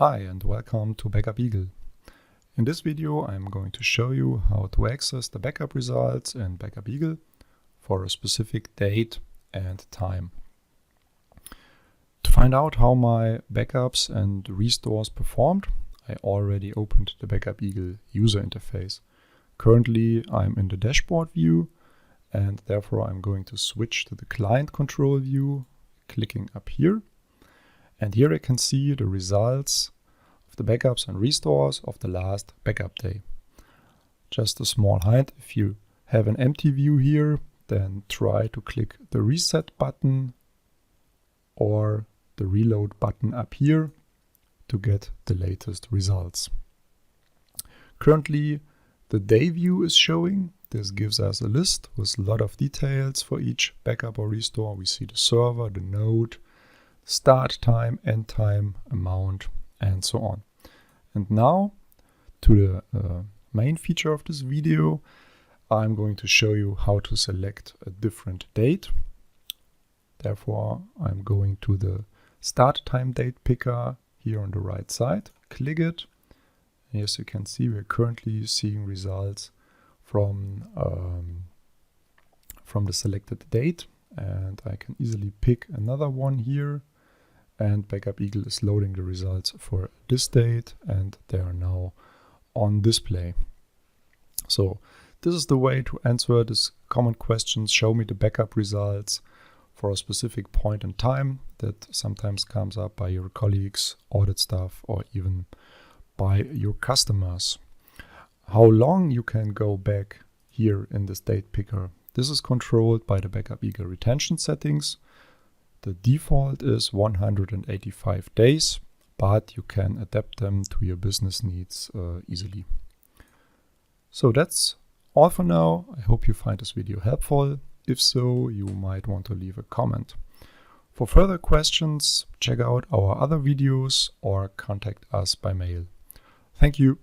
Hi and welcome to Backup Eagle. In this video I'm going to show you how to access the backup results in Backup Eagle for a specific date and time. To find out how my backups and restores performed, I already opened the Backup Eagle user interface. Currently I'm in the dashboard view and therefore I'm going to switch to the client control view, clicking up here. And here I can see the results of the backups and restores of the last backup day. Just a small hint, if you have an empty view here, then try to click the reset button or the reload button up here to get the latest results. Currently the day view is showing. This gives us a list with a lot of details for each backup or restore. We see the server, the node, start time, end time, amount, and so on. And now to the main feature of this video, I'm going to show you how to select a different date. Therefore, I'm going to the start time date picker here on the right side, click it. And as you can see, we're currently seeing results from the selected date, and I can easily pick another one here. And Backup Eagle is loading the results for this date and they are now on display. So this is the way to answer this common question: show me the backup results for a specific point in time that sometimes comes up by your colleagues, audit staff, or even by your customers. How long you can go back here in this date picker, this is controlled by the Backup Eagle retention settings. The default is 185 days, but you can adapt them to your business needs easily. So that's all for now. I hope you find this video helpful. If so, you might want to leave a comment. For further questions, check out our other videos or contact us by mail. Thank you.